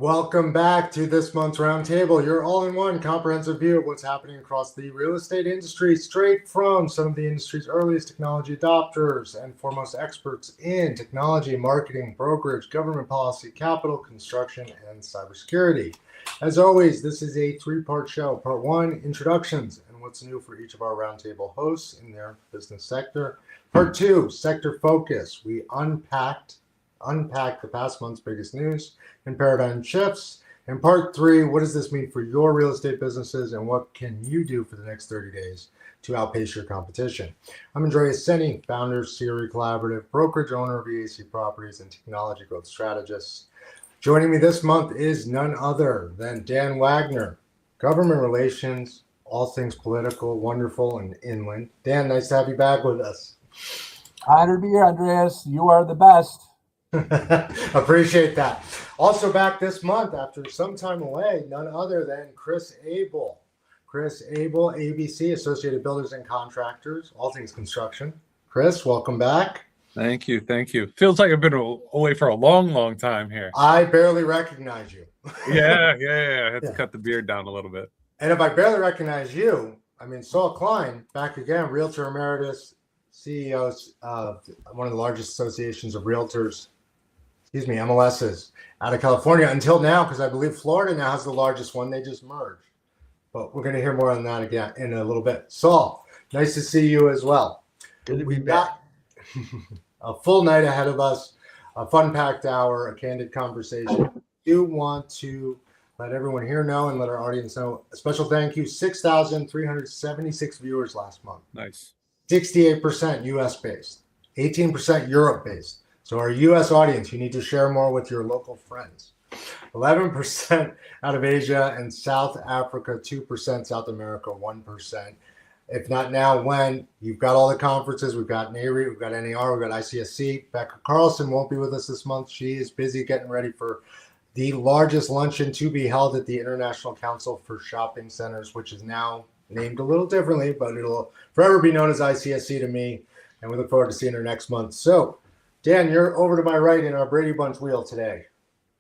Welcome back to this month's Roundtable, your all-in-one comprehensive view of what's happening across the real estate industry, straight from some of the industry's earliest technology adopters and foremost experts in technology, marketing, brokerage, government policy, capital, construction, and cybersecurity. As always, this is a three-part show. Part one, introductions and what's new for each of our Roundtable hosts in their business sector. Part two, sector focus. We unpack the past month's biggest news and paradigm shifts. And part three, what does this mean for your real estate businesses and what can you do for the next 30 days to outpace your competition? I'm Andreas, Senie, founder of CRECollaborative, brokerage owner of EAC Properties and technology growth strategist. Joining me this month is none other than Dan Wagner, government relations, all things political, wonderful, and inland. Dan, nice to have you back with us. Honored to be here, Andreas. You are the best. Appreciate that. Also back this month after some time away, none other than Chris Abel. Chris Abel, ABC, Associated Builders and Contractors, all things construction. Chris, welcome back. Thank you. Feels like I've been away for a long time here. I barely recognize you. Yeah. I had to cut the beard down a little bit. And if I barely recognize you, I mean, Saul Klein, back again, Realtor Emeritus, CEO of one of the largest associations of realtors, MLSs out of California until now, because I believe Florida now has the largest one. They just merged. But we're going to hear more on that again in a little bit. Saul, nice to see you as well. Good to be We've back. got a full night ahead of us, a fun-packed hour, a candid conversation. I do want to let everyone here know and let our audience know a special thank you. 6,376 viewers last month. Nice. 68% US-based, 18% Europe-based. So our U.S. audience, you need to share more with your local friends. 11% out of Asia and South Africa, 2%, South America, 1%. If not now, when? You've got all the conferences. We've got NAREIT, we've got NAR, we've got ICSC. Becca Carlson won't be with us this month. She is busy getting ready for the largest luncheon to be held at the International Council for Shopping Centers, which is now named a little differently, but it'll forever be known as ICSC to me. And we look forward to seeing her next month. So, Dan, you're over to my right in our Brady Bunch wheel today.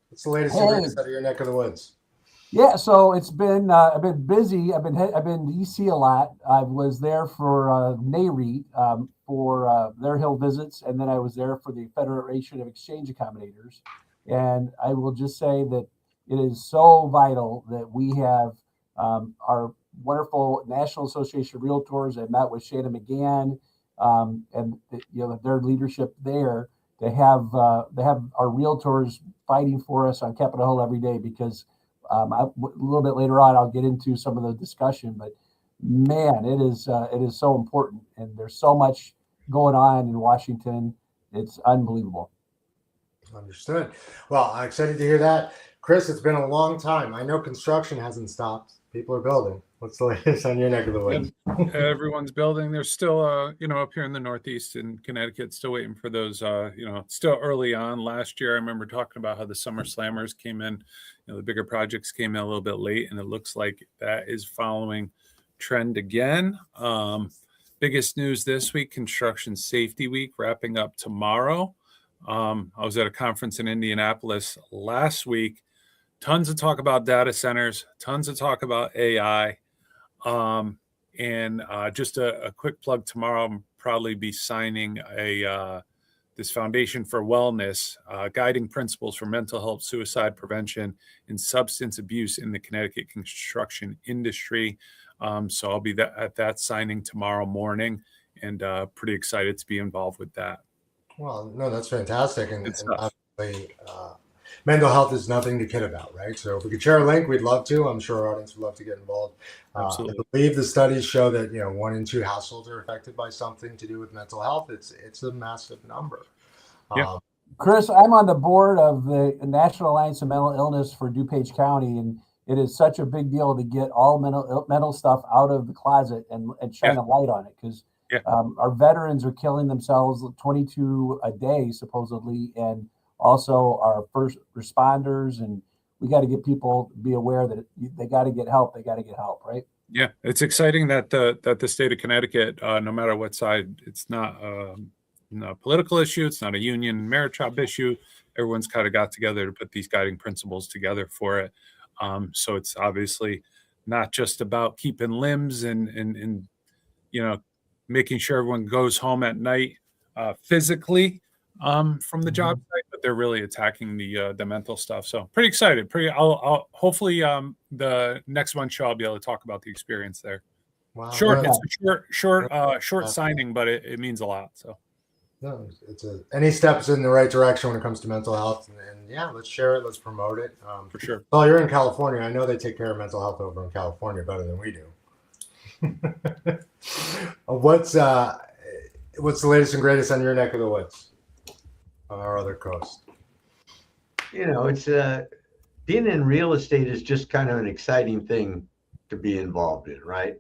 What's the latest out of your neck of the woods? Yeah, so it's been I've been busy. I've been to EC a lot. I was there for NAREIT for their Hill visits, and then I was there for the Federation of Exchange Accommodators. And I will just say that it is so vital that we have our wonderful National Association of Realtors. I met with Shannon McGann. And their leadership there to have our realtors fighting for us on Capitol Hill every day, because a little bit later on I'll get into some of the discussion, but man, it is so important, and there's so much going on in Washington. It's unbelievable. Understood. Well, I'm excited to hear that. Chris, it's been a long time. I know construction hasn't stopped. People are building. What's the latest on your neck of the woods? Everyone's building. There's still, up here in the Northeast in Connecticut, still waiting for those, still early on. Last year, I remember talking about how the Summer Slammers came in, the bigger projects came in a little bit late, and it looks like that is following trend again. Biggest news this week, Construction Safety Week, wrapping up tomorrow. I was at a conference in Indianapolis last week. Tons of talk about data centers, tons of talk about AI. And just a quick plug, tomorrow I'll probably be signing this Foundation for Wellness, guiding principles for mental health, suicide prevention, and substance abuse in the Connecticut construction industry. So I'll be at that signing tomorrow morning, and pretty excited to be involved with that. Well, no, that's fantastic. And obviously, mental health is nothing to kid about, right? So if we could share a link, we'd love to. I'm sure our audience would love to get involved. Absolutely. I believe the studies show that 1 in 2 households are affected by something to do with mental health. It's a massive number. Yeah. Chris, I'm on the board of the National Alliance of Mental Illness for DuPage County, and it is such a big deal to get all mental stuff out of the closet and shine a light on it, because our veterans are killing themselves 22 a day, supposedly, and also our first responders, and we got to get people to be aware that they got to get help. They got to get help, right? Yeah, it's exciting that the state of Connecticut, no matter what side, it's not a political issue, it's not a union merit job issue. everyone's kind of got together to put these guiding principles together for it. So it's obviously not just about keeping limbs and making sure everyone goes home at night physically from the job site, but they're really attacking the mental stuff. So pretty excited. I'll hopefully the next one show I'll be able to talk about the experience there. Wow. It's a short signing, but it means a lot. So no, any steps in the right direction when it comes to mental health, and yeah, let's share it, let's promote it. For sure. Well, you're in California. I know they take care of mental health over in California better than we do. What's the latest and greatest on your neck of the woods, on our other coast? It's being in real estate is just kind of an exciting thing to be involved in, right?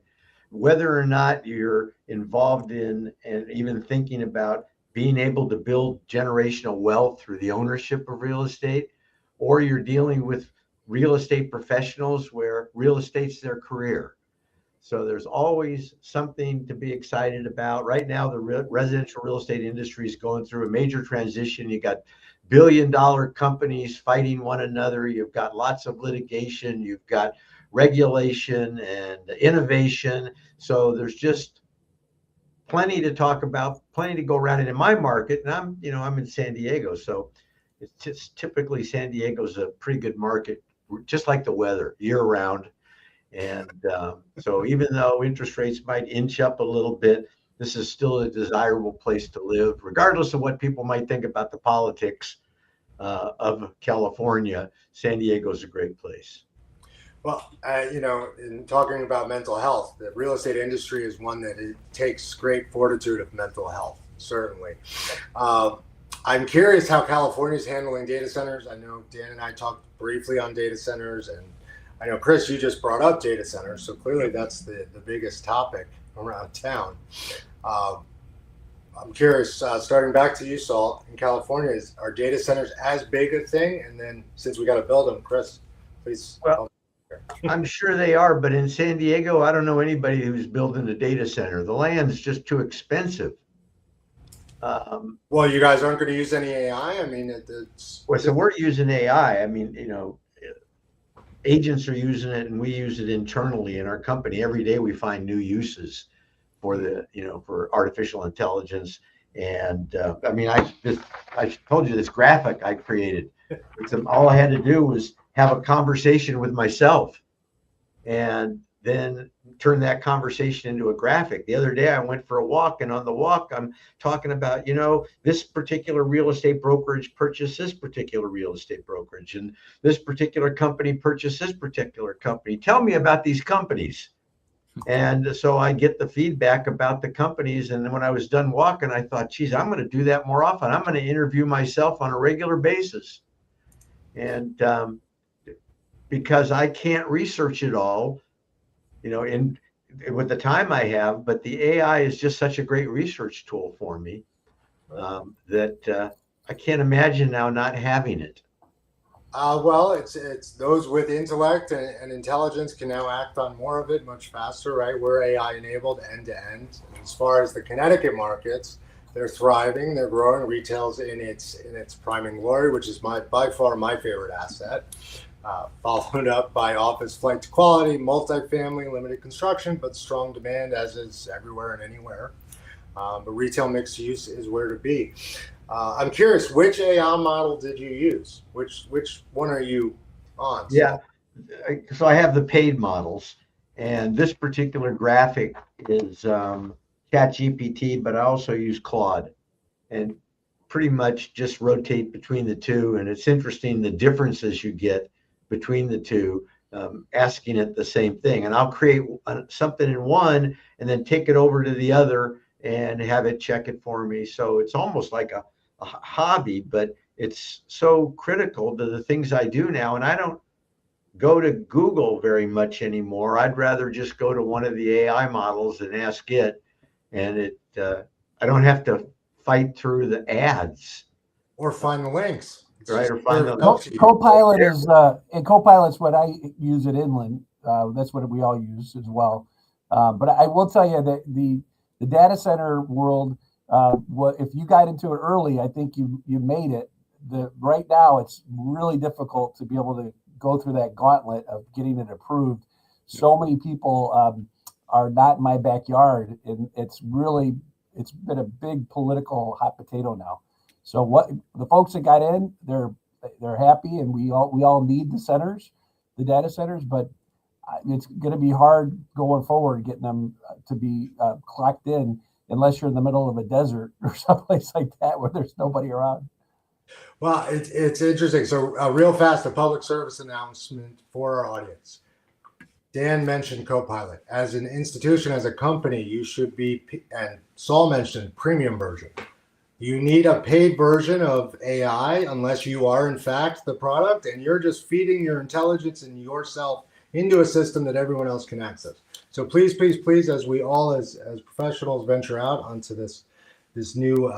Whether or not you're involved in and even thinking about being able to build generational wealth through the ownership of real estate, or you're dealing with real estate professionals where real estate's their career. So there's always something to be excited about. Right now, the residential real estate industry is going through a major transition. You got billion-dollar companies fighting one another. You've got lots of litigation. You've got regulation and innovation. So there's just plenty to talk about, plenty to go around. And in my market, and I'm in San Diego, so it's just typically San Diego's a pretty good market, just like the weather, year round. And so even though interest rates might inch up a little bit, this is still a desirable place to live, regardless of what people might think about the politics of California. San Diego is a great place. Well, in talking about mental health, the real estate industry is one that it takes great fortitude of mental health, certainly. I'm curious how California is handling data centers. I know Dan and I talked briefly on data centers, and I know, Chris, you just brought up data centers, so clearly that's the biggest topic around town. I'm curious, starting back to you, Saul, in California, are data centers as big a thing? And then since we got to build them, Chris, please. Well, I'm sure they are, but in San Diego, I don't know anybody who's building a data center. The land's just too expensive. Well, you guys aren't going to use any AI? I mean, so we're using AI. I mean, agents are using it, and we use it internally in our company. Every day we find new uses for for artificial intelligence. And I told you this graphic I created. All I had to do was have a conversation with myself and then turn that conversation into a graphic. The other day I went for a walk, and on the walk I'm talking about, this particular real estate brokerage purchased this particular real estate brokerage, and this particular company purchased this particular company. Tell me about these companies. And so I get the feedback about the companies. And then when I was done walking, I thought, geez, I'm going to do that more often. I'm going to interview myself on a regular basis. And because I can't research it all, with the time I have, but the AI is just such a great research tool for me that I can't imagine now not having it. Well, it's those with intellect and intelligence can now act on more of it much faster, right? We're AI enabled end to end. As far as the Connecticut markets, they're thriving, they're growing. Retail's in its priming glory, which is by far my favorite asset. Followed up by office flight to quality, multifamily, limited construction, but strong demand, as is everywhere and anywhere. But retail mixed use is where to be. I'm curious, which AI model did you use? Which one are you on? Yeah, so I have the paid models, and this particular graphic is ChatGPT, but I also use Claude, and pretty much just rotate between the two. And it's interesting the differences you get between the two, asking it the same thing. And I'll create something in one and then take it over to the other and have it check it for me. So it's almost like a hobby, but it's so critical to the things I do now. And I don't go to Google very much anymore. I'd rather just go to one of the AI models and ask it. And I don't have to fight through the ads. Or find the links. Right, or find the Copilot is and Copilot's what I use at Inland. That's what we all use as well. But I will tell you that the data center world, if you got into it early, I think you made it. right now it's really difficult to be able to go through that gauntlet of getting it approved. So many people are not in my backyard, and it's been a big political hot potato now. So what the folks that got in, they're happy, and we all need the centers, the data centers, but it's going to be hard going forward getting them to be clocked in, unless you're in the middle of a desert or someplace like that where there's nobody around. Well, it's interesting. So real fast, a public service announcement for our audience. Dan mentioned Copilot. As an institution, as a company, you should be, and Saul mentioned premium version. You need a paid version of AI unless you are in fact the product and you're just feeding your intelligence and yourself into a system that everyone else can access. So please, please, please, as we all as professionals venture out onto this new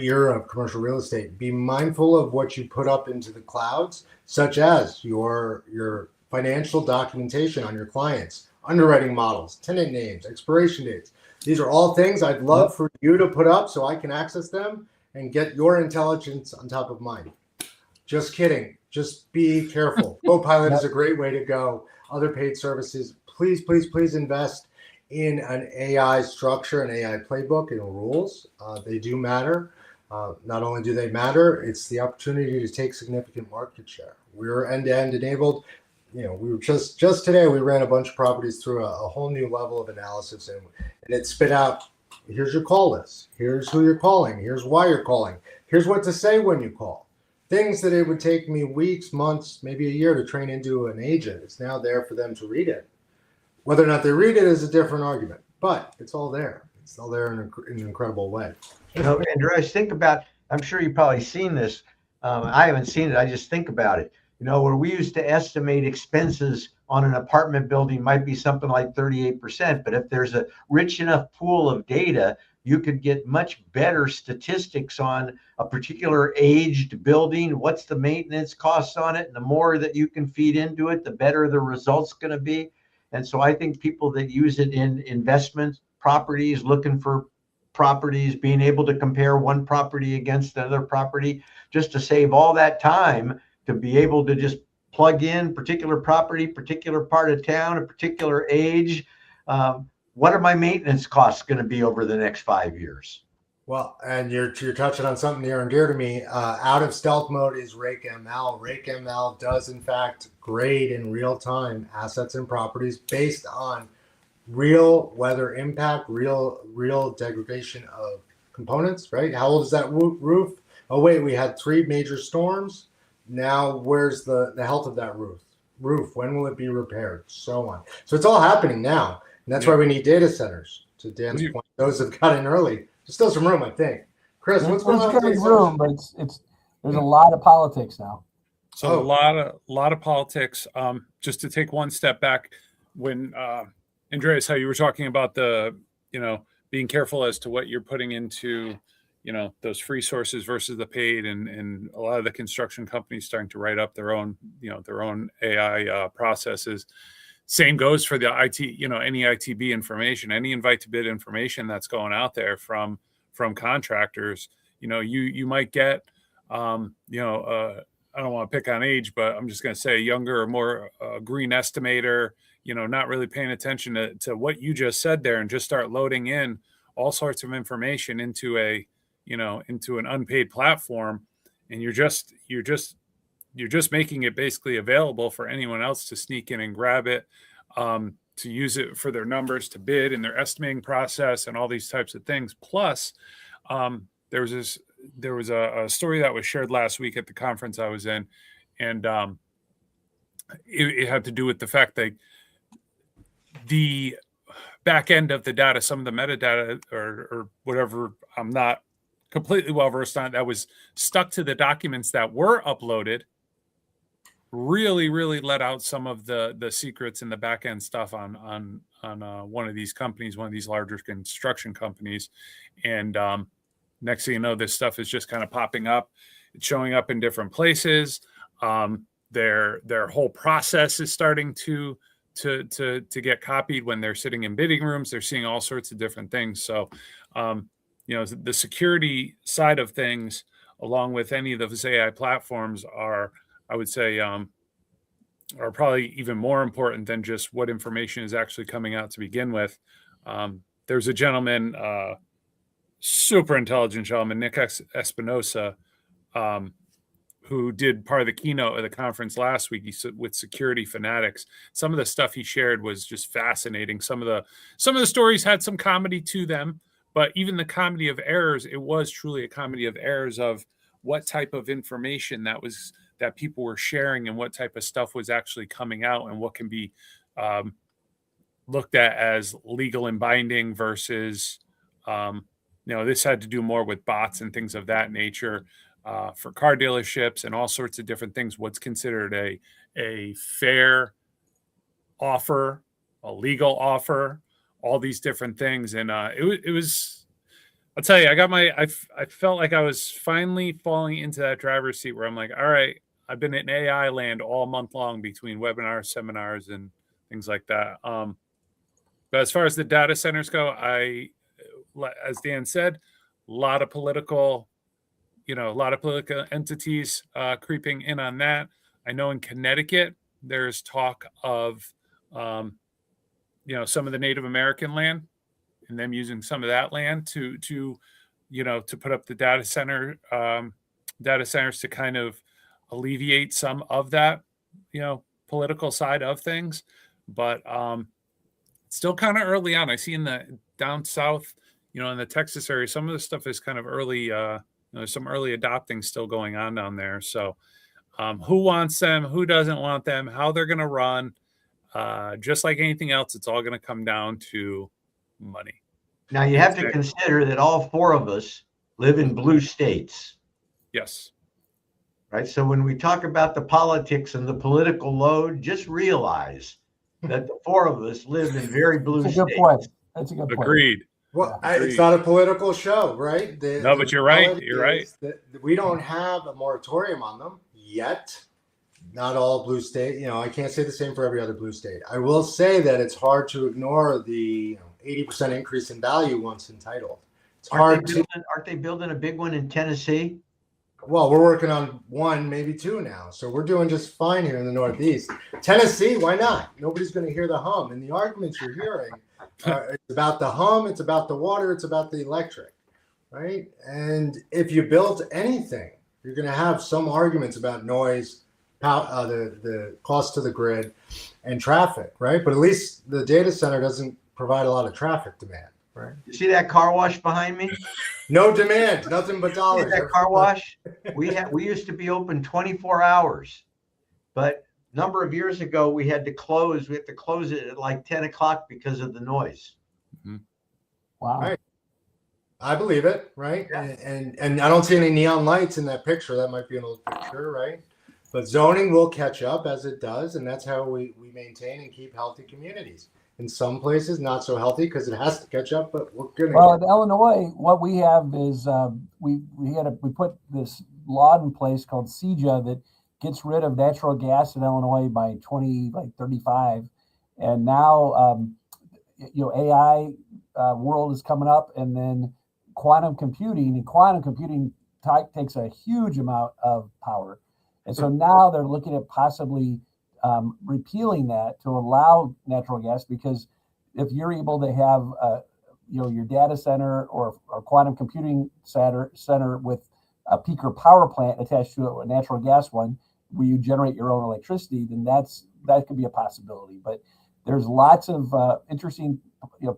era of commercial real estate, be mindful of what you put up into the clouds, such as your financial documentation on your clients, underwriting models, tenant names, expiration dates. These are all things I'd love for you to put up so I can access them and get your intelligence on top of mine. Just kidding. Just be careful. Copilot is a great way to go. Other paid services, please, please, please invest in an AI structure, an AI playbook, and rules. They do matter. Not only do they matter, it's the opportunity to take significant market share. We're end-to-end enabled. We were just today, we ran a bunch of properties through a whole new level of analysis, and it spit out, here's your call list. Here's who you're calling. Here's why you're calling. Here's what to say when you call. Things that it would take me weeks, months, maybe a year to train into an agent. It's now there for them to read it. Whether or not they read it is a different argument, but it's all there. It's all there in an incredible way. Andreas, think about, I'm sure you've probably seen this. I haven't seen it. I just think about it. Where we used to estimate expenses on an apartment building might be something like 38%. But if there's a rich enough pool of data, you could get much better statistics on a particular aged building. What's the maintenance costs on it? And the more that you can feed into it, the better the result's going to be. And so I think people that use it in investment properties, looking for properties, being able to compare one property against another property, just to save all that time, to be able to just plug in particular property, particular part of town, a particular age. What are my maintenance costs going to be over the next 5 years? Well, and you're touching on something near and dear to me. Out of stealth mode is RakeML. RakeML does, in fact, grade in real time assets and properties based on real weather impact, real degradation of components, right? How old is that roof? Oh, wait, we had 3 major storms. Now, where's the health of that roof? When will it be repaired? So on. So it's all happening now. And that's why we need data centers. To Dan's point, those that got in early. There's still some room, I think. Chris, what's going on? There's room, but there's a lot of politics now. So a lot of politics. Just to take one step back, when Andreas, how you were talking about the, being careful as to what you're putting into, those free sources versus the paid, and a lot of the construction companies starting to write up their own AI processes. Same goes for the IT, any ITB information, any invite to bid information that's going out there from contractors. You might get, I don't want to pick on age, but I'm just going to say a younger or more green estimator, not really paying attention to what you just said there, and just start loading in all sorts of information into into an unpaid platform, and you're just making it basically available for anyone else to sneak in and grab it, to use it for their numbers, to bid in their estimating process, and all these types of things. Plus, there was a story that was shared last week at the conference I was in, and it had to do with the fact that the back end of the data, some of the metadata or whatever, I'm not completely well versed on, that was stuck to the documents that were uploaded, really let out some of the secrets and the back end stuff on one of these companies, one of these larger construction companies. And next thing you know, this stuff is just kind of popping up. It's showing up in different places. Their whole process is starting to get copied when they're sitting in bidding rooms. They're seeing all sorts of different things. So, the security side of things, along with any of those AI platforms, are, I would say, are probably even more important than just what information is actually coming out to begin with. There's a gentleman, super intelligent gentleman, Nick Espinosa, who did part of the keynote of the conference last week with Security Fanatics. Some of the stuff he shared was just fascinating. Some of the stories had some comedy to them, but even the comedy of errors, it was truly a comedy of errors of what type of information that people were sharing and what type of stuff was actually coming out and what can be looked at as legal and binding versus, this had to do more with bots and things of that nature. For car dealerships and all sorts of different things, what's considered a fair offer, a legal offer, all these different things. And it was, I'll tell you, I felt like I was finally falling into that driver's seat where I'm like, all right, I've been in AI land all month long between webinars, seminars, and things like that. But as far as the data centers go, as Dan said, a lot of political entities creeping in on that. I know in Connecticut, there's talk of, some of the Native American land and them using some of that land to put up the data centers to kind of alleviate some of that, political side of things. But still kind of early on. I see in the down south, in the Texas area, some of the stuff is kind of early, there's some early adopting still going on down there. So who wants them? Who doesn't want them? How they're going to run? Just like anything else, it's all going to come down to money. Now, you have to consider that all four of us live in blue states. Yes. Right. So when we talk about the politics and the political load, just realize that the four of us live in very blue states. That's a good point. That's a good point. Agreed. Well, it's not a political show, right? But you're right. You're right. We don't have a moratorium on them yet. Not all blue state. I can't say the same for every other blue state. I will say that it's hard to ignore the 80% increase in value once entitled. It's hard to. Aren't they building a big one in Tennessee? Well, we're working on one, maybe two now. So we're doing just fine here in the Northeast. Tennessee, why not? Nobody's going to hear the hum. And the arguments you're hearing, it's about the hum, it's about the water, it's about the electric, right? And if you build anything, you're going to have some arguments about noise, the cost to the grid, and traffic, right? But at least the data center doesn't provide a lot of traffic demand, right? You see that car wash behind me? No demand, nothing but dollars. That car wash, we used to be open 24 hours, but a number of years ago we had to close. We had to close it at like 10 o'clock because of the noise. Mm-hmm. Wow. Right. I believe it, right? Yeah. And I don't see any neon lights in that picture. That might be an old picture, right? But zoning will catch up as it does, and that's how we maintain and keep healthy communities. In some places, not so healthy because it has to catch up, but we're good. Well, in Illinois, what we have is we put this law in place called CEJA that gets rid of natural gas in Illinois by 2035, and now AI world is coming up, and then quantum computing. And quantum computing takes a huge amount of power, and so now they're looking at possibly repealing that to allow natural gas, because if you're able to have your data center or quantum computing center with a peaker power plant attached to a natural gas one where you generate your own electricity, then that could be a possibility. But there's lots of interesting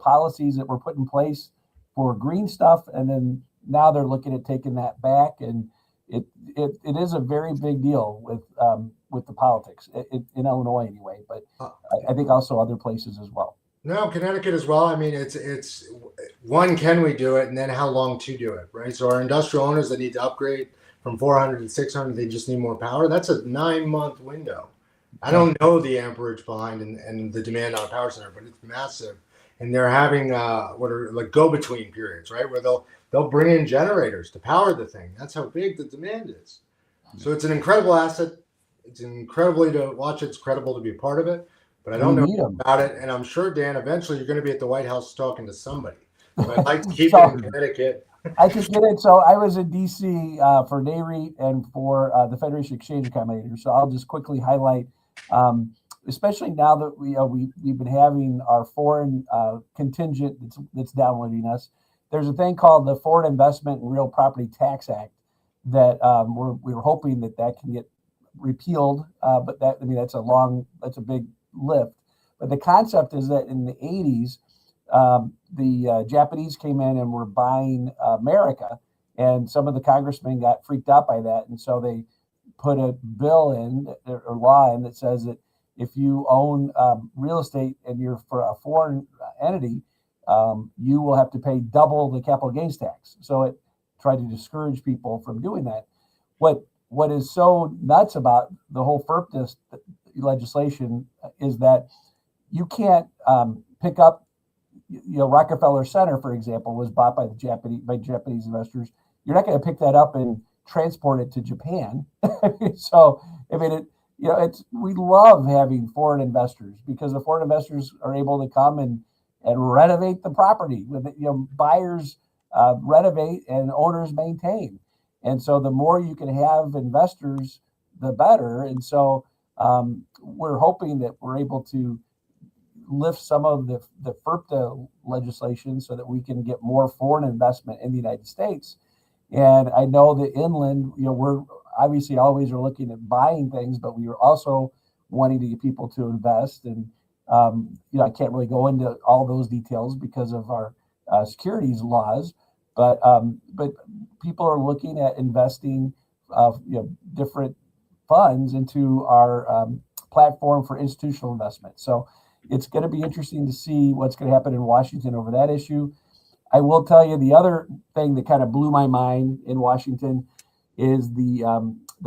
policies that were put in place for green stuff, and then now they're looking at taking that back, and it is a very big deal with the politics in Illinois anyway, but I think also other places as well. No, Connecticut as well. I mean, it's one, can we do it, and then how long to do it, right? So our industrial owners that need to upgrade from 400 to 600, they just need more power. That's a 9-month window. I don't know the amperage behind and the demand on a power center, but it's massive. And they're having what are like go-between periods, right? Where they'll bring in generators to power the thing. That's how big the demand is. So it's an incredible asset. It's incredibly to watch. It's credible to be a part of it, but I don't know about it. And I'm sure, Dan, eventually you're going to be at the White House talking to somebody. So I'd like to keep it in Connecticut. I can get it. So I was in DC for NAREIT and for the Federation Exchange Accommodator. So I'll just quickly highlight, especially now that we've been having our foreign contingent that's downloading us. There's a thing called the Foreign Investment and Real Property Tax Act that we were hoping that can get repealed. But that's a big lift. But the concept is that in the 80s, the Japanese came in and were buying America, and some of the congressmen got freaked out by that, and so they put a bill in or law in that says that if you own real estate and you're for a foreign entity, you will have to pay double the capital gains tax. So it tried to discourage people from doing that. What is so nuts about the whole FERPTIS legislation is that you can't pick up, Rockefeller Center, for example, was bought by Japanese investors. You're not going to pick that up and transport it to Japan. So, we love having foreign investors because the foreign investors are able to come and renovate the property. Buyers renovate and owners maintain. And so the more you can have investors, the better. And so we're hoping that we're able to lift some of the FERPTA legislation so that we can get more foreign investment in the United States. And I know that inland, we're obviously always are looking at buying things, but we are also wanting to get people to invest. And, I can't really go into all those details because of our securities laws, but people are looking at investing, different funds into our platform for institutional investment. So it's going to be interesting to see what's going to happen in Washington over that issue. I will tell you the other thing that kind of blew my mind in Washington is the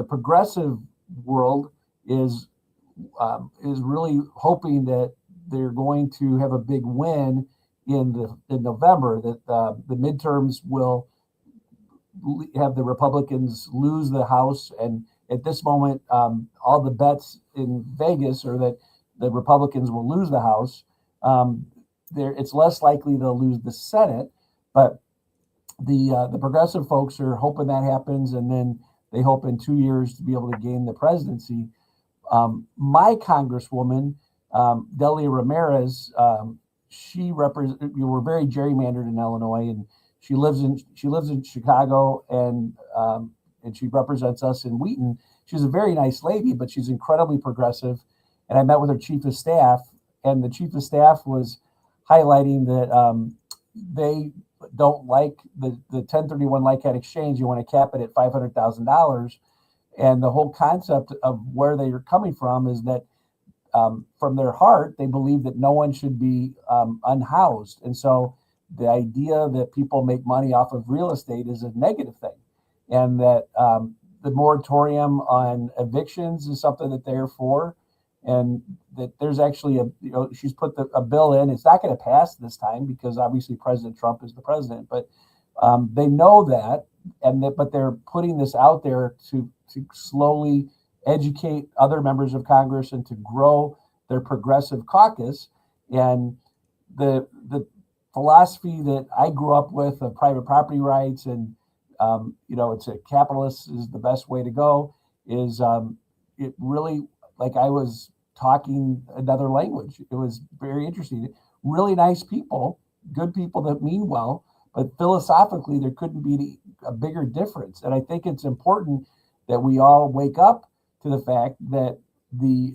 progressive world is really hoping that they're going to have a big win in November, that the midterms will have the Republicans lose the House. And at this moment, all the bets in Vegas are that the Republicans will lose the House. It's less likely they'll lose the Senate, but the progressive folks are hoping that happens, and then they hope in 2 years to be able to gain the presidency. My Congresswoman, Delia Ramirez, we're very gerrymandered in Illinois, and she lives in Chicago, and she represents us in Wheaton. She's a very nice lady, but she's incredibly progressive. And I met with her chief of staff, and the chief of staff was highlighting that they don't like the 1031 like-cat exchange. You want to cap it at $500,000. And the whole concept of where they are coming from is that from their heart, they believe that no one should be unhoused. And so the idea that people make money off of real estate is a negative thing. And that the moratorium on evictions is something that they're for. And that there's actually she's put a bill in. It's not going to pass this time because obviously President Trump is the president, but they know that, but they're putting this out there to slowly educate other members of Congress and to grow their progressive caucus. And the philosophy that I grew up with of private property rights and it's a capitalist is the best way to go is it really, like I was talking another language. It was very interesting. Really nice people, good people that mean well, but philosophically there couldn't be a bigger difference. And I think it's important that we all wake up to the fact that the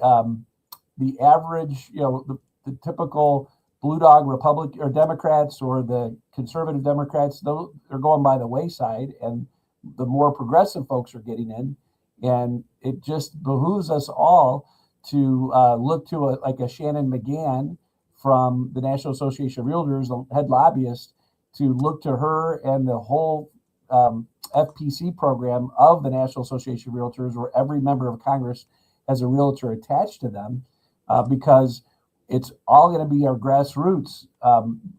average, the typical blue dog Republican or Democrats or the conservative Democrats, those are going by the wayside, and the more progressive folks are getting in. And it just behooves us all to look to a Shannon McGann from the National Association of Realtors, the head lobbyist, to look to her and the whole FPC program of the National Association of Realtors, where every member of Congress has a realtor attached to them, because it's all going to be our grassroots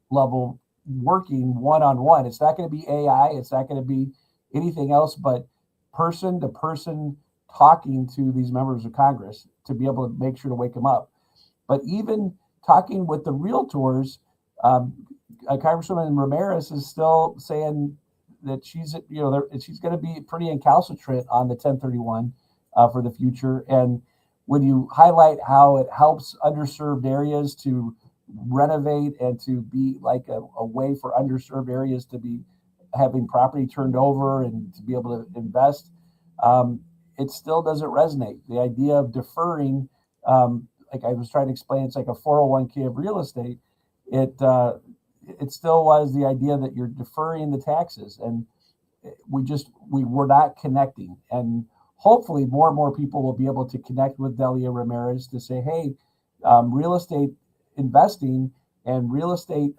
level working one-on-one. It's not going to be AI. It's not going to be anything else but person to person talking to these members of Congress to be able to make sure to wake them up. But even talking with the realtors, Congresswoman Ramirez is still saying that she's she's going to be pretty incalcitrant on the 1031 for the future. And when you highlight how it helps underserved areas to renovate and to be like a way for underserved areas to be having property turned over and to be able to invest, it still doesn't resonate. The idea of deferring, like I was trying to explain, it's like a 401k of real estate. It still was the idea that you're deferring the taxes, and we were not connecting. And hopefully more and more people will be able to connect with Delia Ramirez to say, hey, real estate investing and real estate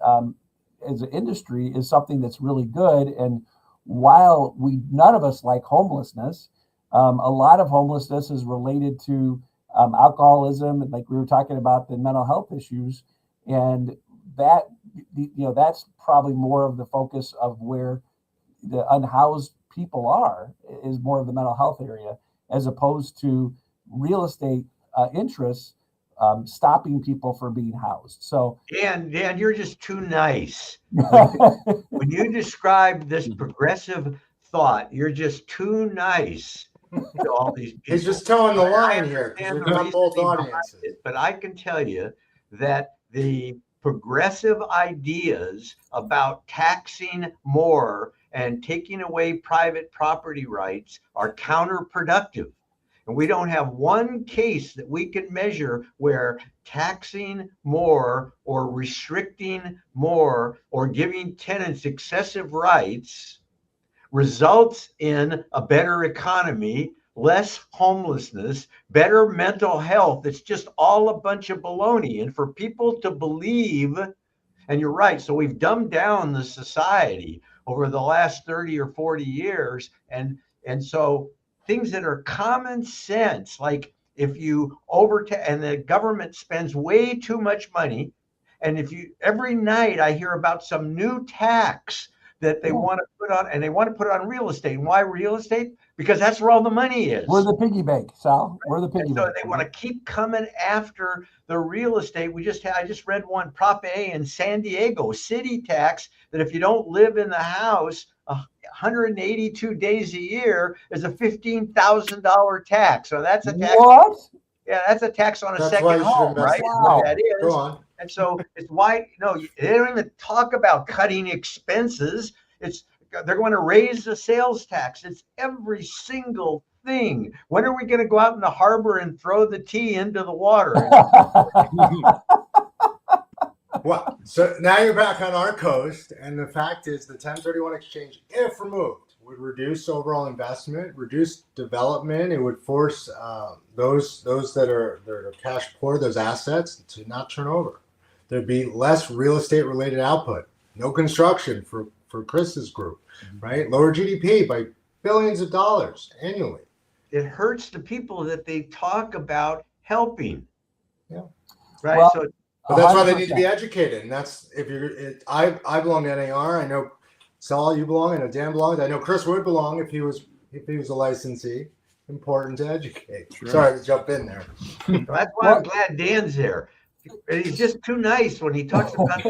as an industry is something that's really good. And while none of us like homelessness, a lot of homelessness is related to alcoholism, and like we were talking about the mental health issues, and that that's probably more of the focus of where the unhoused people are, is more of the mental health area, as opposed to real estate interests stopping people from being housed. So Dan, you're just too nice. When you describe this progressive thought, you're just too nice to all these people. He's just towing the I line here because understand we've the got both reasoning behind audiences. it, but I can tell you that the progressive ideas about taxing more and taking away private property rights are counterproductive. And we don't have one case that we can measure where taxing more or restricting more or giving tenants excessive rights results in a better economy, less homelessness, better mental health. It's just all a bunch of baloney. And for people to believe, and you're right, so we've dumbed down the society over the last 30 or 40 years. And so things that are common sense, like if you and the government spends way too much money, and every night I hear about some new tax that they want to put on, and they want to put it on real estate. And why real estate? Because that's where all the money is. we're the piggy bank, Sal. We're the piggy So bank. they want to keep coming after the real estate. I just read one, Prop A in San Diego, city tax, that if you don't live in the house 182 days a year is a $15,000 tax. So that's a tax. What? Yeah, that's a tax on a That's why second you should home, invest right? in That's what land. that is. Go on. And so it's why, they don't even talk about cutting expenses. They're going to raise the sales tax. It's every single thing. When are we going to go out in the harbor and throw the tea into the water? Well, so now you're back on our coast, and the fact is the 1031 exchange, if removed, would reduce overall investment, reduce development. It would force those that are cash poor, those assets, to not turn over. There'd be less real estate related output, no construction for Chris's group, right? Lower GDP by billions of dollars annually. It hurts the people that they talk about helping. Yeah. Right. Well, But that's why they 100%. need to be educated. And that's I belong to NAR. I know Saul, you belong. I know Dan belongs. I know Chris would belong if he was a licensee. Important to educate. Sure. Sorry to jump in there. That's why I'm glad Dan's there. He's just too nice when he talks about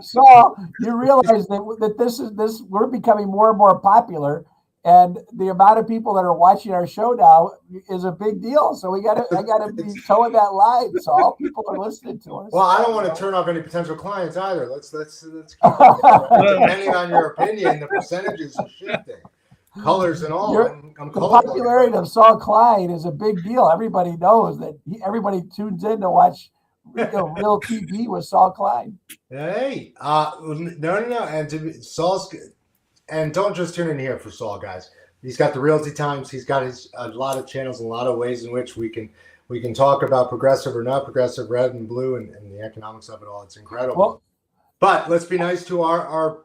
So you realize that we're becoming more and more popular, and the amount of people that are watching our show now is a big deal. So I gotta be towing that line. So all people are listening to us. Well, I don't want to turn off any potential clients either. Let's keep it depending on your opinion, the percentages are shifting. Colors and all. I'm the popularity of Saul Klein is a big deal. Everybody knows that. Everybody tunes in to watch Real TV with Saul Klein. Hey, no, and Saul's, and don't just tune in here for Saul, guys. He's got the Realty Times. He's got a lot of channels and a lot of ways in which we can talk about progressive or not progressive, red and blue, and the economics of it all. It's incredible. Well, but let's be nice to our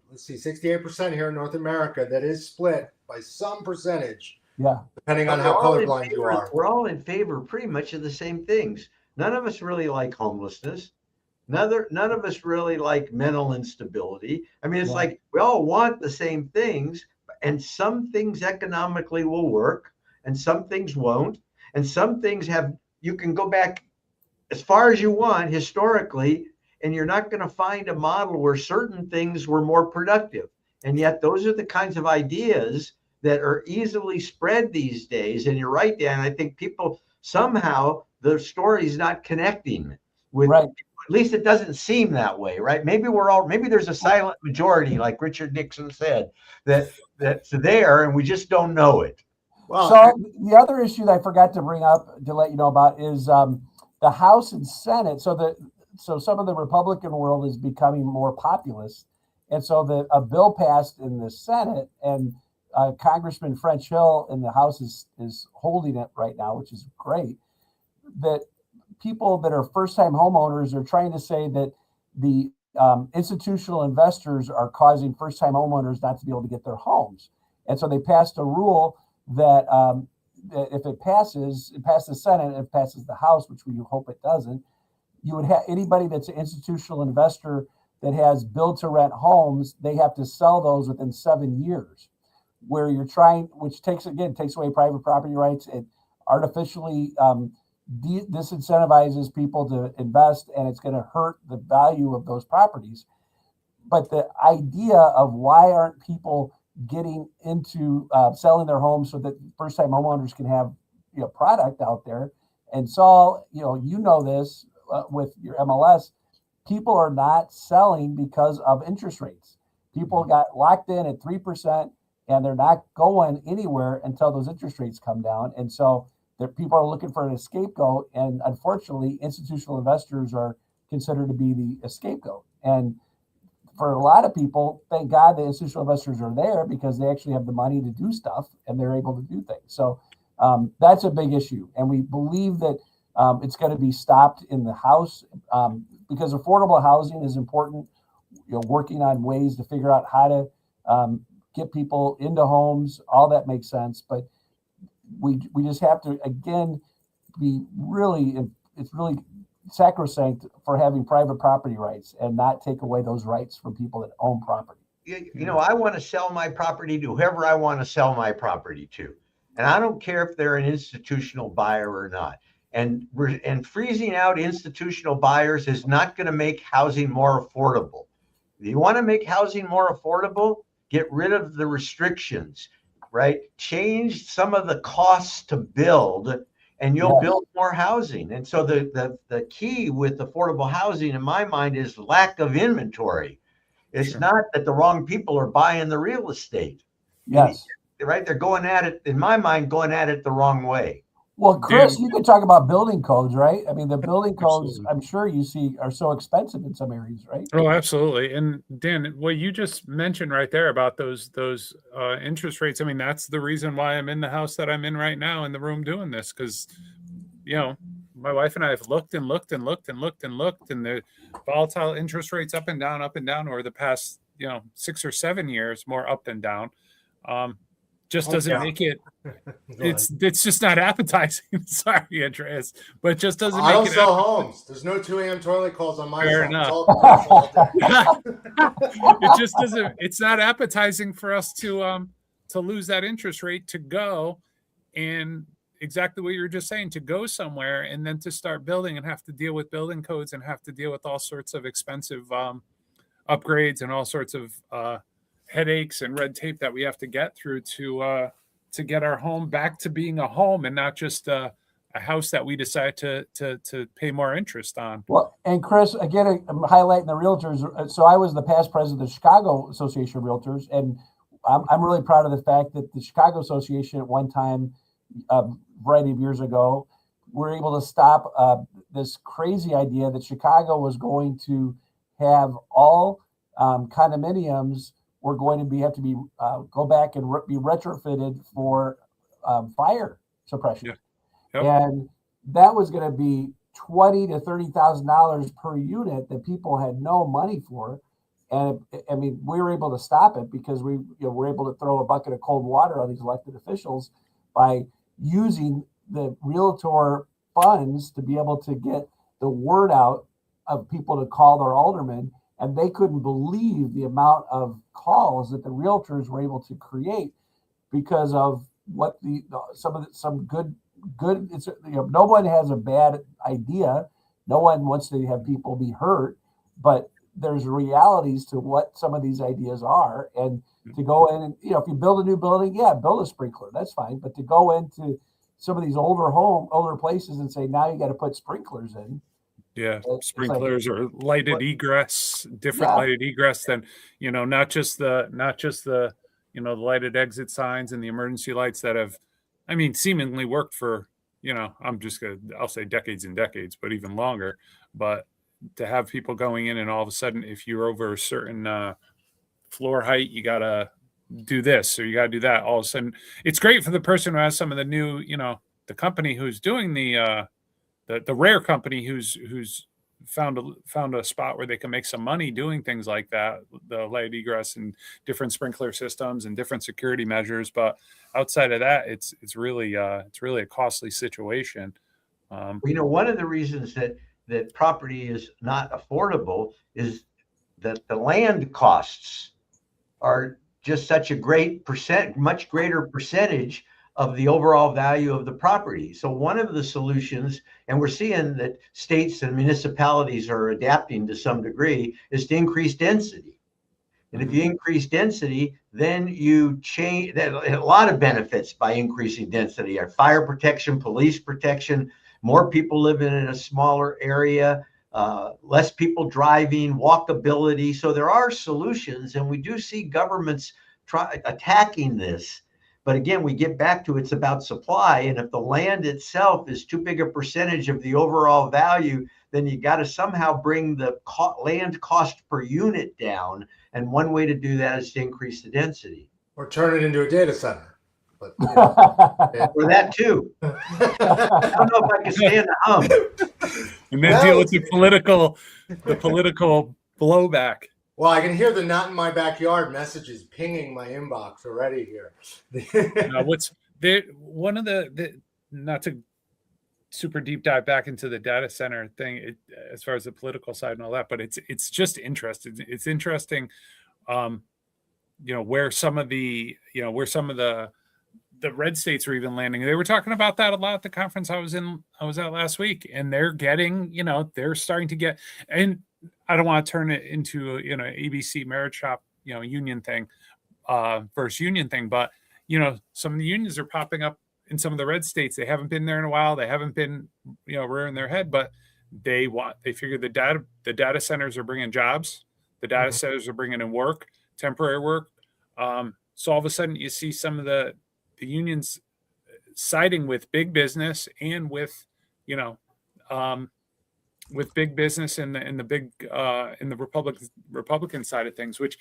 let's see, 68% here in North America that is split by some percentage. Yeah. Depending on how colorblind you are. We're all in favor pretty much of the same things. None of us really like homelessness. None of us really like mental instability. I mean, it's like we all want the same things, and some things economically will work and some things won't. And some things you can go back as far as you want historically, and you're not going to find a model where certain things were more productive. And yet those are the kinds of ideas that are easily spread these days. And you're right, Dan. I think people somehow the story's not connecting with, Right. at least it doesn't seem that way, right? Maybe there's a silent majority, like Richard Nixon said, that's there and we just don't know it. Well, So the other issue that I forgot to bring up to let you know about is the House and Senate. So some of the Republican world is becoming more populist, and so a bill passed in the Senate, and Congressman French Hill in the House is holding it right now, which is great. That people that are first-time homeowners are trying to say that the institutional investors are causing first-time homeowners not to be able to get their homes, and so they passed a rule that if it passes the Senate, and it passes the House, which we hope it doesn't, you would have anybody that's an institutional investor that has build-to-rent homes, they have to sell those within 7 years. Where which takes away private property rights. It artificially disincentivizes people to invest, and it's going to hurt the value of those properties. But the idea of why aren't people getting into selling their homes so that first-time homeowners can have product out there. And Saul, you know this with your MLS, people are not selling because of interest rates. People got locked in at 3%, and they're not going anywhere until those interest rates come down. And so people are looking for an scapegoat, and unfortunately, institutional investors are considered to be the scapegoat. And for a lot of people, thank God the institutional investors are there because they actually have the money to do stuff and they're able to do things. So that's a big issue. And we believe that it's going to be stopped in the House because affordable housing is important. Working on ways to figure out how to get people into homes, all that makes sense. But we just have to, again, it's really sacrosanct for having private property rights and not take away those rights from people that own property. I want to sell my property to whoever I want to sell my property to. And I don't care if they're an institutional buyer or not. And freezing out institutional buyers is not going to make housing more affordable. If you want to make housing more affordable, get rid of the restrictions, right? Change some of the costs to build, and you'll build more housing. And so the key with affordable housing, in my mind, is lack of inventory. It's not that the wrong people are buying the real estate. Yes. Right? They're going at it, in my mind, the wrong way. Well, Chris, you could talk about building codes, right? I mean, the building codes, Absolutely. I'm sure you see, are so expensive in some areas, right? Oh, absolutely. And Dan, what you just mentioned right there about those interest rates, I mean, that's the reason why I'm in the house that I'm in right now in the room doing this, because, my wife and I have looked and looked and looked and looked and looked, and the volatile interest rates up and down over the past, 6 or 7 years, more up than down. Just doesn't make it. It's just not appetizing. Sorry, Andreas, but it just doesn't. I don't sell homes. There's no 2 a.m. toilet calls on my side. It's all commercial all day. It just doesn't. It's not appetizing for us to lose that interest rate, to go and exactly what you were just saying, to go somewhere and then to start building and have to deal with building codes and have to deal with all sorts of expensive upgrades and all sorts of headaches and red tape that we have to get through to get our home back to being a home and not just a house that we decide to pay more interest on. Well, and Chris, again, I'm highlighting the realtors. So I was the past president of the Chicago Association of Realtors, and I'm really proud of the fact that the Chicago Association at one time, a variety of years ago, were able to stop this crazy idea that Chicago was going to have all condominiums were going to have to go back and be retrofitted for fire suppression. Yeah. Yep. And that was going to be $20,000 to $30,000 per unit that people had no money for. And I mean, we were able to stop it because we were able to throw a bucket of cold water on these elected officials by using the Realtor funds to be able to get the word out of people to call their aldermen. And they couldn't believe the amount of calls that the realtors were able to create because of what some good. It's no one has a bad idea. No one wants to have people be hurt, but there's realities to what some of these ideas are, and to go in and, if you build a new building, build a sprinkler, that's fine. But to go into some of these older places and say, now you got to put sprinklers in. Yeah, It's sprinklers or lighted egress, different lighted egress than, not just the the lighted exit signs and the emergency lights that have, seemingly worked for, I'll say decades and decades, but even longer. But to have people going in and all of a sudden, if you're over a certain floor height, you got to do this or you got to do that. All of a sudden, it's great for the person who has some of the new, the company who's doing the rare company who's found a spot where they can make some money doing things like that, the light egress and different sprinkler systems and different security measures. But outside of that, it's really a costly situation. One of the reasons that property is not affordable is that the land costs are just such a much greater percentage of the overall value of the property. So one of the solutions, and we're seeing that states and municipalities are adapting to some degree, is to increase density. And if you increase density, then you change a lot of benefits by increasing density. Our fire protection, police protection, more people living in a smaller area, less people driving, walkability. So there are solutions, and we do see governments attacking this. But again, we get back to it's about supply. And if the land itself is too big a percentage of the overall value, then you got to somehow bring the land cost per unit down. And one way to do that is to increase the density. Or turn it into a data center. But, or that too. I don't know if I can stand the hum. And then deal with the political blowback. Well, I can hear the "not in my backyard" messages pinging my inbox already here. What's there? One of the not to super deep dive back into the data center thing, as far as the political side and all that, but it's just interesting. It's interesting, where some of the red states are even landing. They were talking about that a lot at the conference I was at last week, and they're getting, they're starting to get, and I don't want to turn it into ABC merit shop, union thing, versus union thing, but some of the unions are popping up in some of the red states. They haven't been there in a while. They haven't been, rearing their head, but they figure the data centers are bringing jobs. The data centers are bringing in work, temporary work. So all of a sudden you see some of the unions siding with big business and with big business in the Republican side of things, which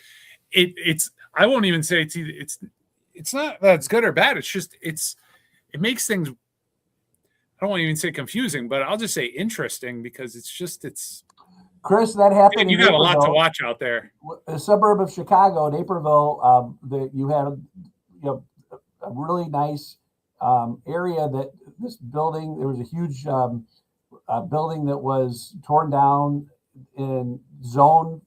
it's I won't even say it's not that it's good or bad. It's just it makes things, I don't want to even say confusing, but I'll just say interesting, because it's Chris, that happened. You got a lot to watch out there. A suburb of Chicago, Naperville, you had a really nice area that this building, there was a huge building that was torn down in zone,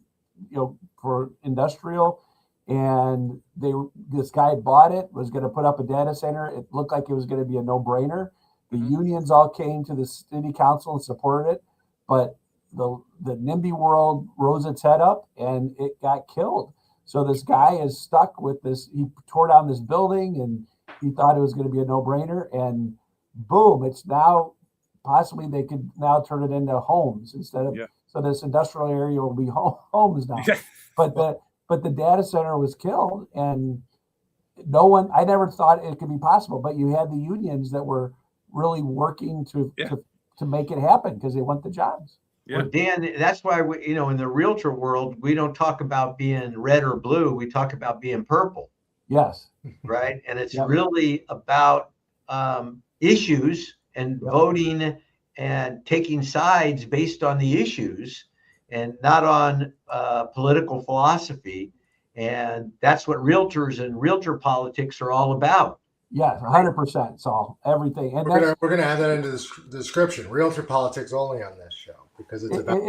for industrial, and this guy bought it, was going to put up a data center. It looked like it was going to be a no-brainer. The unions all came to the city council and supported it, but the NIMBY world rose its head up and it got killed. So this guy is stuck with this. He tore down this building and he thought it was going to be a no-brainer, and boom, it's now possibly they could now turn it into homes instead of, so this industrial area will be homes now. But the data center was killed, and I never thought it could be possible, but you had the unions that were really working to make it happen because they want the jobs. Yeah. Well, Dan, that's why in the realtor world, we don't talk about being red or blue. We talk about being purple. Yes. Right. And it's really about issues and voting and taking sides based on the issues and not on political philosophy. And that's what realtors and realtor politics are all about. Yeah, 100%, Saul. Everything. And we're gonna add that into the description. Realtor politics only on this show, because it's about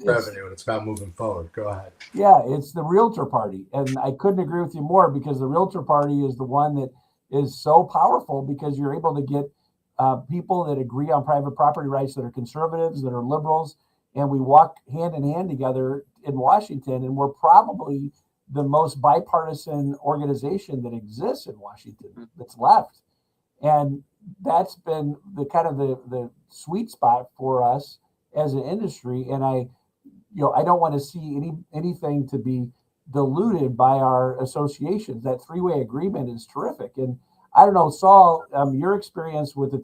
revenue and it's about moving forward. Go ahead. Yeah, it's the realtor party, and I couldn't agree with you more, because the realtor party is the one that is so powerful, because you're able to get people that agree on private property rights, that are conservatives, that are liberals, and we walk hand in hand together in Washington, and we're probably the most bipartisan organization that exists in Washington that's left. And that's been the kind of the sweet spot for us as an industry. And I don't want to see anything to be diluted by our associations. That three-way agreement is terrific. And I don't know, Saul, your experience with the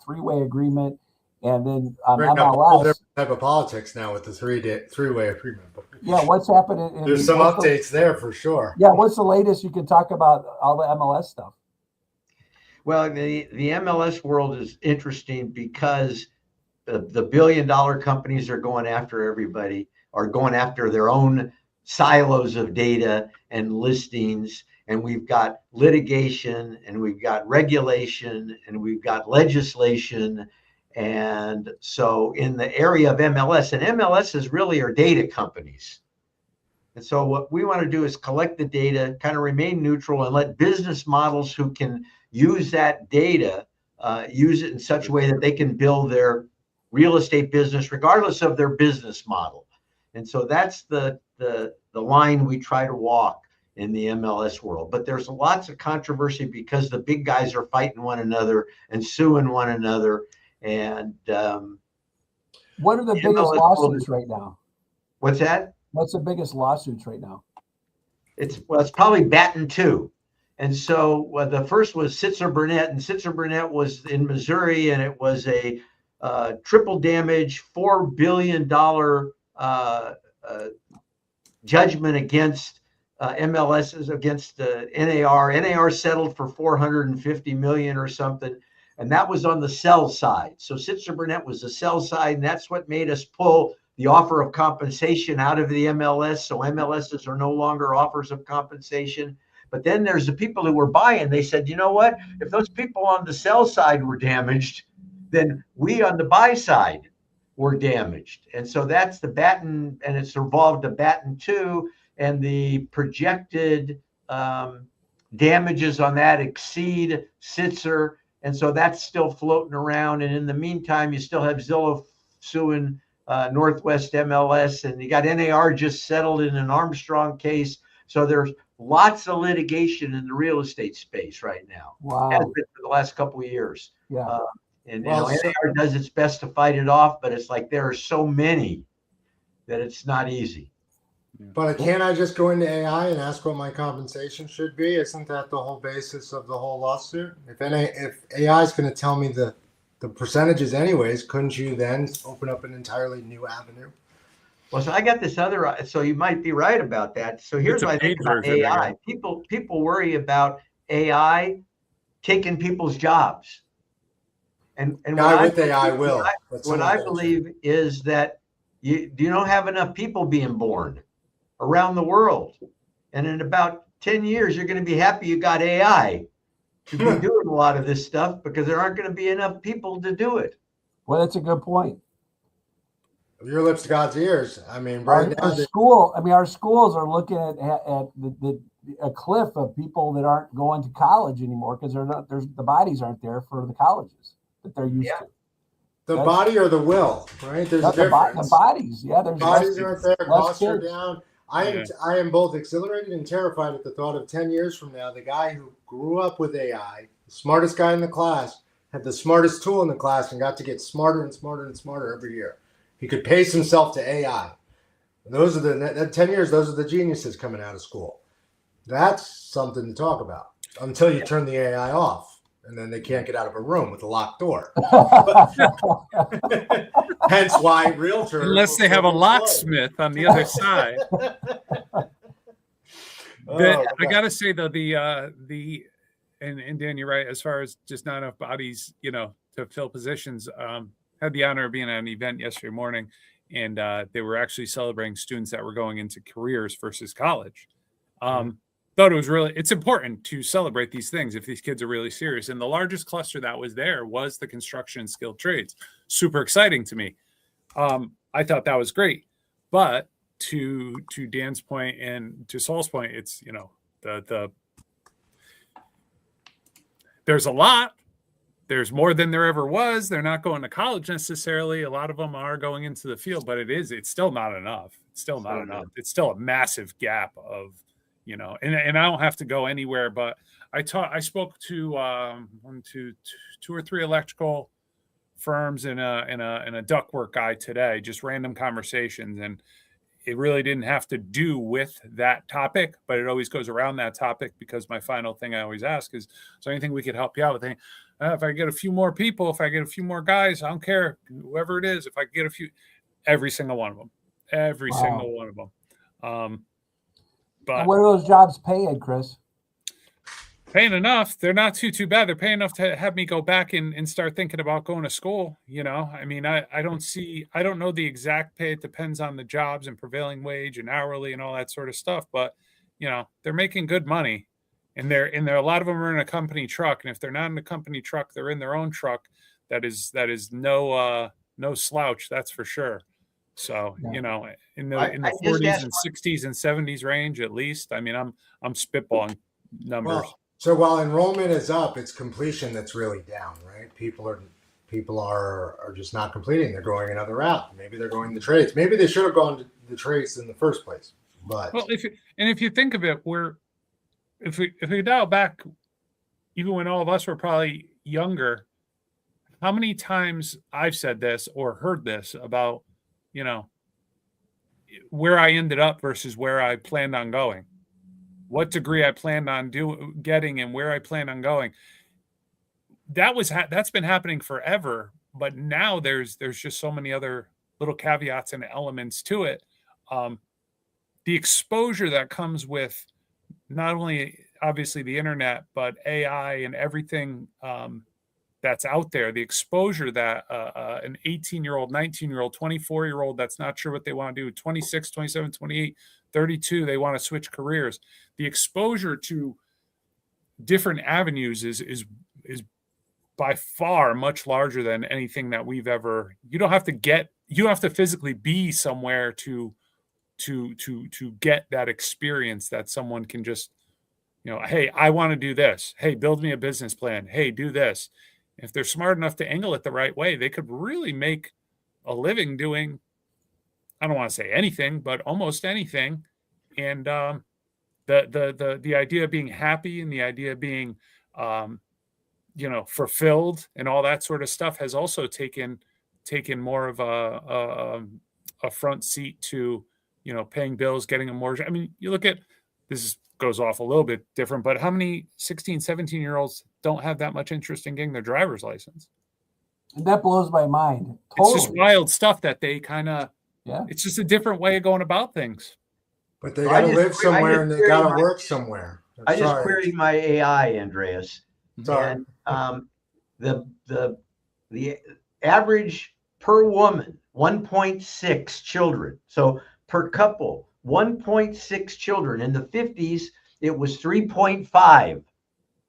three-way agreement, and then Bring up a whole MLS. different type of politics now with the three-way agreement. Yeah, what's happening? There's some updates there for sure. Yeah, what's the latest? You can talk about all the MLS stuff. Well, the MLS world is interesting because the billion-dollar companies are going after everybody, are going after their own silos of data and listings. And we've got litigation, and we've got regulation, and we've got legislation. And so in the area of MLS, and MLSs really are data companies. And so what we want to do is collect the data, kind of remain neutral, and let business models who can use that data, use it in such a way that they can build their real estate business regardless of their business model. And so that's the line we try to walk in the MLS world. But there's lots of controversy because the big guys are fighting one another and suing one another. And what are the biggest lawsuits right now? What's that? What's the biggest lawsuits right now? It's probably Batten 2. And so the first was Sitzer Burnett, and Sitzer Burnett was in Missouri, and it was a triple damage, $4 billion judgment against MLSs, against NAR. NAR settled for $450 million or something, and that was on the sell side. So Sitzer Burnett was the sell side, and that's what made us pull the offer of compensation out of the MLS. So MLSs are no longer offers of compensation. But then there's the people who were buying. They said, you know what? If those people on the sell side were damaged, then we on the buy side were damaged. And so that's the Batten, and it's evolved to Batten 2, and the projected damages on that exceed Sitzer. And so that's still floating around. And in the meantime, you still have Zillow suing Northwest MLS, and you got NAR just settled in an Armstrong case. So there's lots of litigation in the real estate space right now. Wow. Has been for the last couple of years. Yeah. NAR does its best to fight it off, but it's like there are so many that it's not easy. But can't I just go into AI and ask what my compensation should be? Isn't that the whole basis of the whole lawsuit? If AI is going to tell me the percentages anyways, couldn't you then open up an entirely new avenue? Well, so I got this other, so you might be right about that. So here's what I think about AI. People worry about AI taking people's jobs. And what I believe is that you don't have enough people being born around the world. And in about 10 years, you're going to be happy you got AI to be doing a lot of this stuff, because there aren't going to be enough people to do it. Well, that's a good point. Your lips to God's ears. I mean, our schools are looking at a cliff of people that aren't going to college anymore because the bodies aren't there for the colleges that they're used to. The body or the will, right? There's a difference. The bodies, yeah. There's bodies aren't there. Costs are kids. down. I am both exhilarated and terrified at the thought of 10 years from now, the guy who grew up with AI, the smartest guy in the class, had the smartest tool in the class and got to get smarter and smarter and smarter every year. He could pace himself to AI. And those are that 10 years, those are the geniuses coming out of school. That's something to talk about until you turn the AI off. And then they can't get out of a room with a locked door. Hence why Realtor. Unless they have a locksmith on the other side. I got to say, though, and Dan, you're right, as far as just not enough bodies, to fill positions. Had the honor of being at an event yesterday morning, and they were actually celebrating students that were going into careers versus college. Thought it's important to celebrate these things if these kids are really serious. And the largest cluster that was there was the construction and skilled trades. Super exciting to me. I thought that was great. But to Dan's point and to Saul's point, it's, there's a lot there's more than there ever was. They're not going to college necessarily. A lot of them are going into the field, but it's still not enough. It's still not enough. It's still a massive gap of, and I don't have to go anywhere, but I spoke to two or three electrical firms and a ductwork guy today, just random conversations. And it really didn't have to do with that topic, but it always goes around that topic, because my final thing I always ask is there anything we could help you out with? If I get a few more people, if I get a few more guys, I don't care, whoever it is, if I get a few, every single one of them, single one of them. But and what are those jobs paying, Chris? Paying enough. They're not too bad. They're paying enough to have me go back and start thinking about going to school. I mean, I don't know the exact pay. It depends on the jobs and prevailing wage and hourly and all that sort of stuff. But, they're making good money, and a lot of them are in a company truck. And if they're not in a company truck, they're in their own truck. That is no slouch. That's for sure. So, Yeah. in the 40s and 60s and 70s range, at least. I mean, I'm spitballing numbers. Well, so while enrollment is up, it's completion that's really down, right? People are just not completing. They're going another route. Maybe they're going the trades. Maybe they should have gone to the trades in the first place. But if you think of it, if we dial back, even when all of us were probably younger, how many times I've said this or heard this about, where I ended up versus where I planned on going, what degree I planned on getting and where I planned on going. That's been happening forever, but now there's just so many other little caveats and elements to it. The exposure that comes with not only obviously the internet, but AI and everything that's out there, the exposure that an 18-year-old, 19-year-old, 24-year-old that's not sure what they want to do, 26, 27, 28, 32, they want to switch careers. The exposure to different avenues is by far much larger than anything that we've ever. You have to physically be somewhere to get that experience that someone can just, hey, I want to do this. Hey, build me a business plan. Hey, do this. If they're smart enough to angle it the right way, they could really make a living doing, I don't want to say anything, but almost anything. And the idea of being happy and the idea of being, fulfilled and all that sort of stuff has also taken more of a front seat to, paying bills, getting a mortgage. I mean, you look at this goes off a little bit different, but how many 16, 17-year-olds don't have that much interest in getting their driver's license? And that blows my mind. Totally. It's just wild stuff that they kind of, it's just a different way of going about things. But they got to live somewhere and they got to work somewhere. I just queried my AI, Andreas. Sorry. And the average per woman, 1.6 children. So per couple, 1.6 children. In the 50s, it was 3.5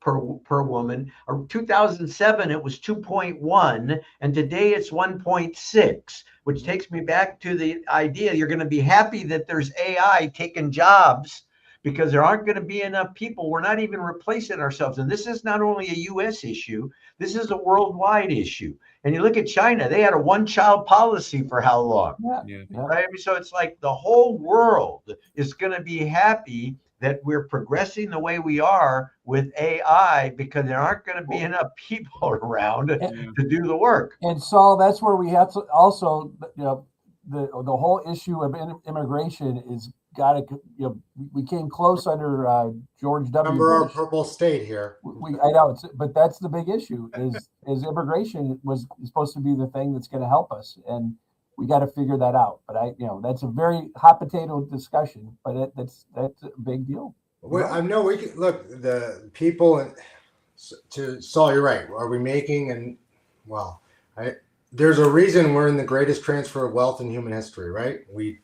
per woman. Or 2007, it was 2.1, and today it's 1.6, which takes me back to the idea you're going to be happy that there's AI taking jobs, because there aren't going to be enough people. We're not even replacing ourselves. And this is not only a U.S. issue, this is a worldwide issue. And you look at China, they had a one-child policy for how long? Yeah. Right? I mean, so it's like the whole world is going to be happy that we're progressing the way we are with AI, because there aren't going to be enough people around to do the work. And Saul, that's where we have to also, the whole issue of immigration is got to, we came close under George W. Remember our Bush. purple state here. I know, but that's the big issue is immigration is supposed to be the thing that's going to help us, and we got to figure that out. But that's a very hot potato discussion, but that's a big deal. Well, I know we can look the people to Saul. You're right. Are we making there's a reason we're in the greatest transfer of wealth in human history, right? We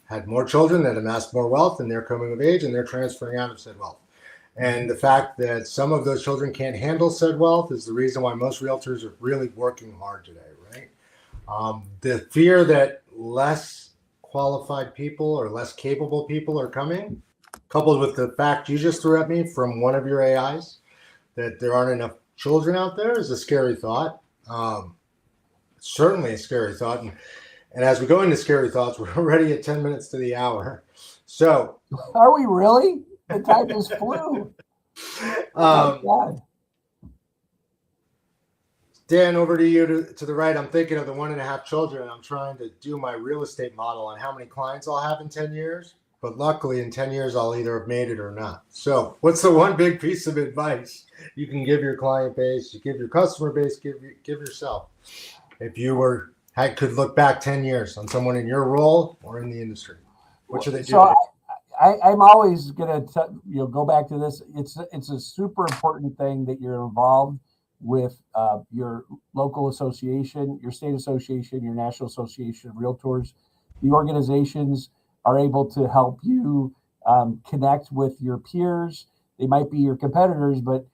had more children that amassed more wealth, and they're coming of age and they're transferring out of said wealth. And the fact that some of those children can't handle said wealth is the reason why most realtors are really working hard today, right? The fear that less qualified people or less capable people are coming, coupled with the fact you just threw at me from one of your AIs, that there aren't enough children out there is a scary thought. Certainly a scary thought. And as we go into scary thoughts, we're already at 10 minutes to the hour. So, are we really? The time just flew. Oh my God. Dan, over to you to the right. I'm thinking of the 1.5 children, and I'm trying to do my real estate model on how many clients I'll have in 10 years. But luckily, in 10 years, I'll either have made it or not. So what's the one big piece of advice you can give your client base, you give your customer base, give yourself, if you could look back 10 years on someone in your role or in the industry? What should they do? So I'm always going to go back to this. It's a super important thing that you're involved with your local association, your state association, your national association of realtors. The organizations are able to help you connect with your peers. They might be your competitors, but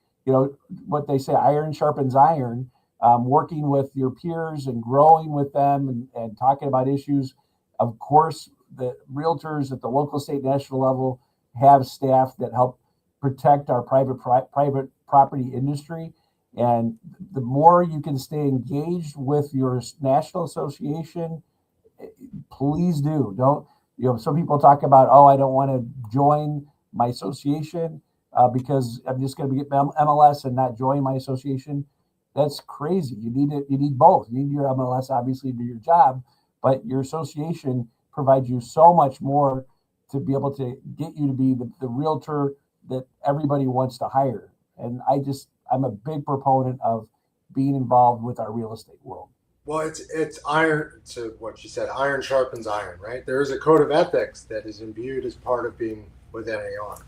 what they say, iron sharpens iron. Working with your peers and growing with them and talking about issues. Of course, the realtors at the local, state, national level have staff that help protect our private property industry. And the more you can stay engaged with your national association, please do. Don't, some people talk about, I don't want to join my association because I'm just going to get MLS and not join my association. That's crazy. You need both. You need your MLS, obviously, to do your job, but your association provides you so much more to be able to get you to be the realtor that everybody wants to hire. And I'm a big proponent of being involved with our real estate world. Well, it's iron, to what you said, iron sharpens iron, right? There is a code of ethics that is imbued as part of being with NAR.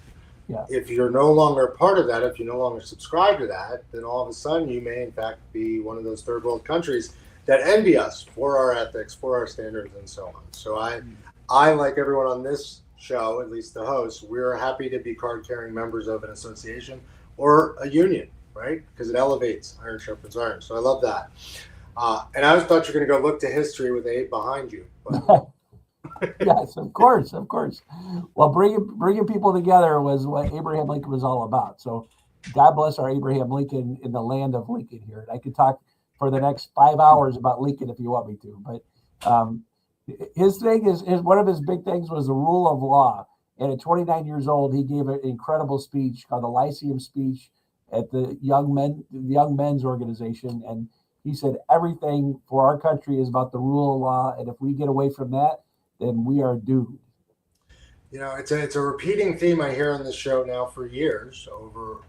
Yeah. If you're no longer part of that, if you no longer subscribe to that, then all of a sudden you may in fact be one of those third world countries that envy us for our ethics, for our standards, and so on. So I like everyone on this show, at least the hosts, we're happy to be card-carrying members of an association or a union, right? Because it elevates, iron sharpens iron. So I love that. And I always thought you were going to go look to history with Abe behind you. But Yes, of course. Well, bringing people together was what Abraham Lincoln was all about. So God bless our Abraham Lincoln in the land of Lincoln here. And I could talk for the next 5 hours about Lincoln if you want me to. But his thing is one of his big things was the rule of law. And at 29 years old, he gave an incredible speech called the Lyceum Speech at the Young Men's Organization. And he said, everything for our country is about the rule of law. And if we get away from that, then we are doomed. It's a repeating theme I hear on this show now for years, over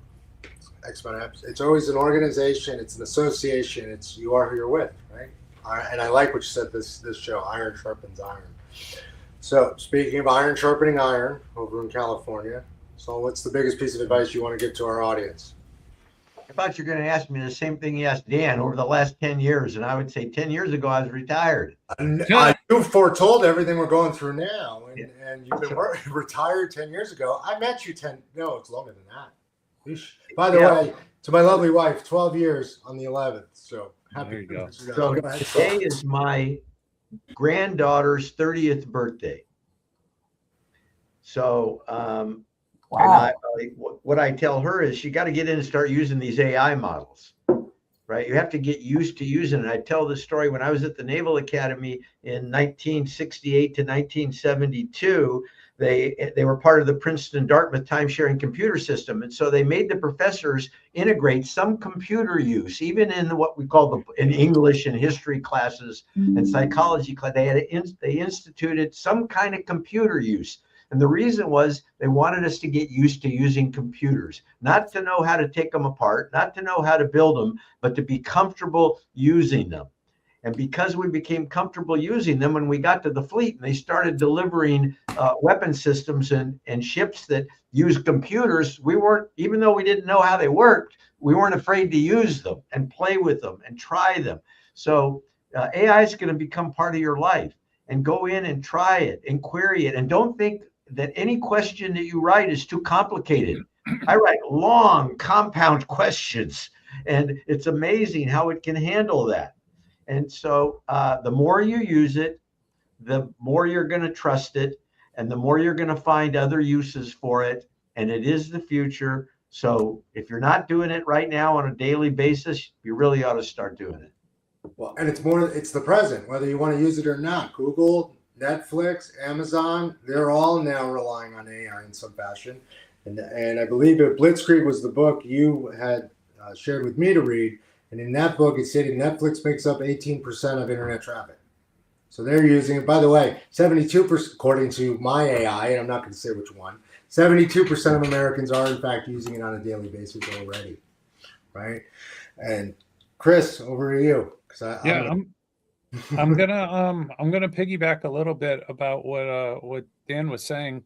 X amount of episodes. It's always an organization, it's an association, it's you are who you're with, right? And I like what you said this show, iron sharpens iron. So speaking of iron sharpening iron over in California, so what's the biggest piece of advice you want to give to our audience? I thought you were going to ask me the same thing you asked Dan over the last 10 years. And I would say 10 years ago, I was retired. You foretold everything we're going through now. And you've been retired 10 years ago. I met you it's longer than that. By the way, to my lovely wife, 12 years on the 11th. So happy. There you go. So today is my granddaughter's 30th birthday. So, Wow. And what I tell her is she got to get in and start using these AI models, right? You have to get used to using it. I tell this story when I was at the Naval Academy in 1968 to 1972. They were part of the Princeton-Dartmouth time-sharing computer system. And so they made the professors integrate some computer use, even in what we call in English and history classes and psychology class. They instituted some kind of computer use. And the reason was they wanted us to get used to using computers, not to know how to take them apart, not to know how to build them, but to be comfortable using them. And because we became comfortable using them, when we got to the fleet and they started delivering weapon systems and ships that use computers, we weren't, even though we didn't know how they worked, we weren't afraid to use them and play with them and try them. So AI is going to become part of your life, and go in and try it and query it. And don't think that any question that you write is too complicated. I write long, compound questions, and it's amazing how it can handle that. And so the more you use it, the more you're going to trust it, and the more you're going to find other uses for it. And it is the future. So if you're not doing it right now on a daily basis, you really ought to start doing it. Well, and it's the present, whether you want to use it or not. Google, Netflix, Amazon, they're all now relying on AI in some fashion. And I believe that Blitzkrieg was the book you had shared with me to read. And in that book, it stated Netflix makes up 18% of internet traffic. So they're using it. By the way, 72%, according to my AI, and I'm not going to say which one, 72% of Americans are in fact using it on a daily basis already, right? And Chris, over to you. I'm gonna piggyback a little bit about what Dan was saying.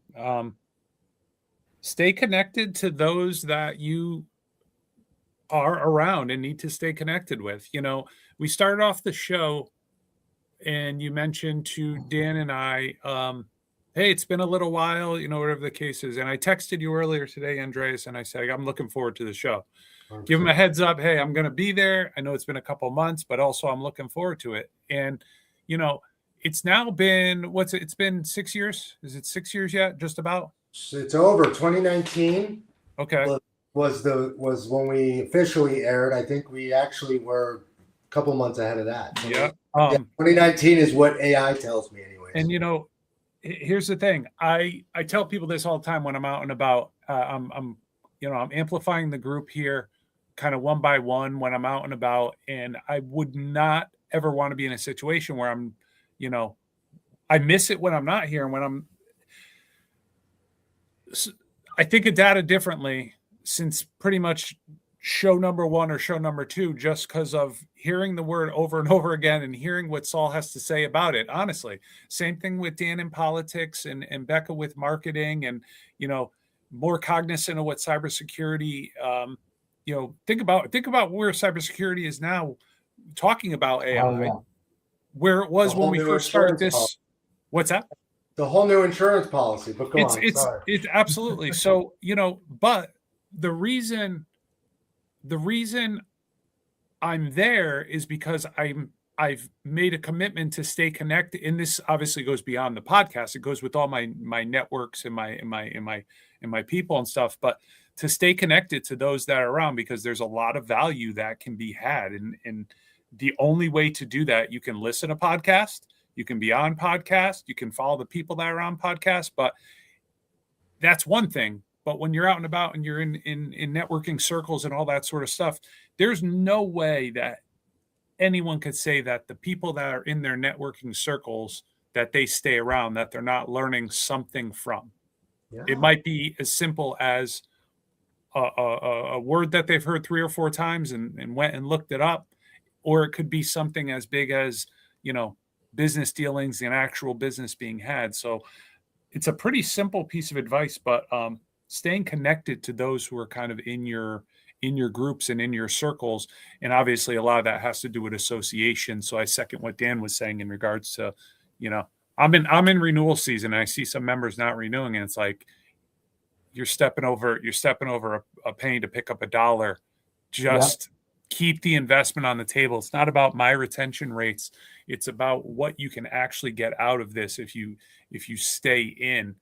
Stay connected to those that you are around and need to stay connected with. You know, we started off the show and you mentioned to Dan and I, hey, it's been a little while, you know, whatever the case is. And I texted you earlier today, Andreas, and I said, I'm looking forward to the show. 100%. Give him a heads up. Hey, I'm going to be there. I know it's been a couple months, but also I'm looking forward to it. And, you know, it's now been, it's been 6 years. Is it 6 years yet? Just about? It's over. 2019. Okay. Was when we officially aired. I think we actually were a couple months ahead of that. Yeah. 2019 is what AI tells me anyway. And, you know, here's the thing. I tell people this all the time when I'm out and about. I'm amplifying the group here kind of one by one when I'm out and about. And I would not ever want to be in a situation where I'm, you know, I miss it when I'm not here. And when I think of data differently since pretty much show number one or show number two, just because of hearing the word over and over again and hearing what Saul has to say about it. Honestly, same thing with Dan in politics and Becca with marketing and, you know, more cognizant of what cybersecurity, you know, think about where cybersecurity is now talking about AI, where it was when we first started this. Policy. What's that? The whole new insurance policy, but go on. It's absolutely. So, you know, but the reason I'm there is because I've made a commitment to stay connected. And this obviously goes beyond the podcast. It goes with all my networks and my people and stuff, but to stay connected to those that are around, because there's a lot of value that can be had. And the only way to do that, you can listen to podcasts, you can be on podcast, you can follow the people that are on podcasts, but that's one thing. But when you're out and about and you're in networking circles and all that sort of stuff, there's no way that anyone could say that the people that are in their networking circles, that they stay around, that they're not learning something from. Yeah. It might be as simple as a word that they've heard 3 or 4 times and went and looked it up, or it could be something as big as, you know, business dealings and actual business being had. So it's a pretty simple piece of advice, but staying connected to those who are kind of in your groups and in your circles. And obviously a lot of that has to do with association. So I second what Dan was saying in regards to, you know, I'm in renewal season and I see some members not renewing, and it's like, you're stepping over a penny to pick up $1. Just keep the investment on the table. It's not about my retention rates. It's about what you can actually get out of this if you stay in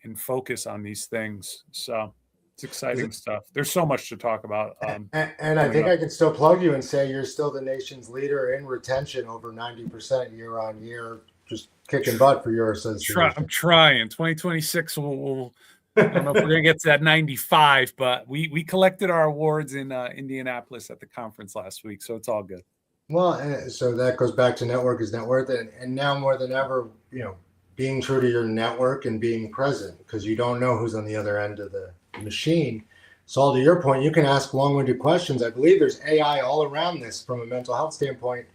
and focus on these things. So it's exciting stuff. There's so much to talk about. And I think I can still plug you and say you're still the nation's leader in retention, over 90% year on year, just kicking butt for your association. I'm trying. 2026 we'll I don't know if we're going to get to that 95, but we collected our awards in Indianapolis at the conference last week, so it's all good. Well, so that goes back to network is net worth it. And now more than ever, you know, being true to your network and being present, because you don't know who's on the other end of the machine. Saul, to your point, you can ask long-winded questions. I believe there's AI all around this from a mental health standpoint.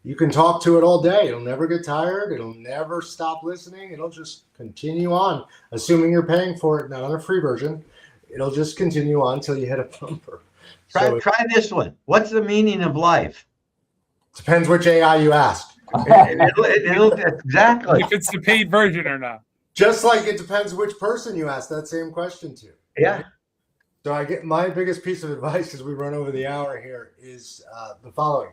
You can talk to it all day. It'll never get tired. It'll never stop listening. It'll just continue on, assuming you're paying for it, not on a free version. It'll just continue on until you hit a bumper. Try this one. What's the meaning of life? Depends which AI you ask. It'll exactly. If it's the paid version or not. Just like it depends which person you ask that same question to. Yeah. So I get my biggest piece of advice as we run over the hour here is the following.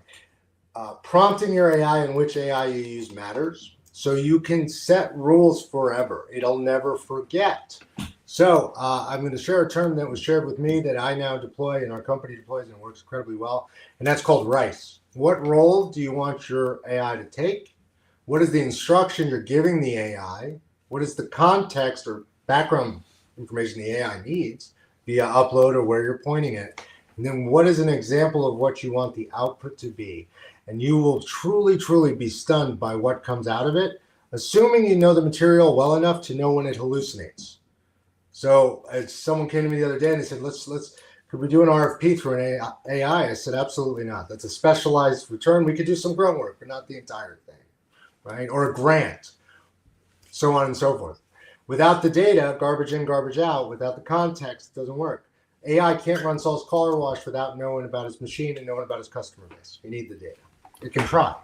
Prompting your AI and which AI you use matters. So you can set rules forever. It'll never forget. So I'm going to share a term that was shared with me that I now deploy and our company deploys and it works incredibly well. And that's called RICE. What role do you want your AI to take? What is the instruction you're giving the AI? What is the context or background information the AI needs via upload or where you're pointing it? And then what is an example of what you want the output to be? And you will truly, truly be stunned by what comes out of it, assuming you know the material well enough to know when it hallucinates. So as someone came to me the other day and they said, could we do an RFP through an AI? I said, absolutely not. That's a specialized return. We could do some grunt work, but not the entire thing, right? Or a grant, so on and so forth. Without the data, garbage in, garbage out, without the context, it doesn't work. AI can't run Saul's car wash without knowing about his machine and knowing about his customer base. You need the data. It can try.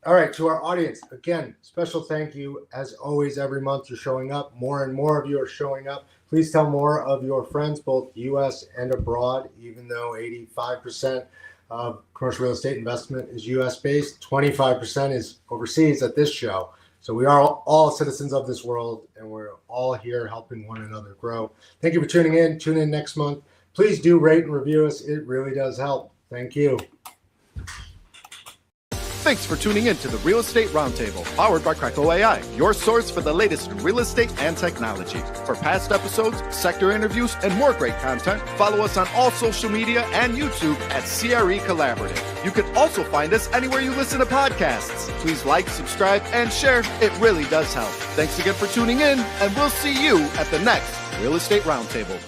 All right, to our audience, again, special thank you. As always, every month you're showing up. More and more of you are showing up. Please tell more of your friends, both U.S. and abroad, even though 85% of commercial real estate investment is U.S.-based, 25% is overseas at this show. So we are all citizens of this world, and we're all here helping one another grow. Thank you for tuning in. Tune in next month. Please do rate and review us. It really does help. Thank you. Thanks for tuning in to the Real Estate Roundtable, powered by CRECo.ai, your source for the latest in real estate and technology. For past episodes, sector interviews, and more great content, follow us on all social media and YouTube at CRECollaborative. You can also find us anywhere you listen to podcasts. Please like, subscribe, and share. It really does help. Thanks again for tuning in, and we'll see you at the next Real Estate Roundtable.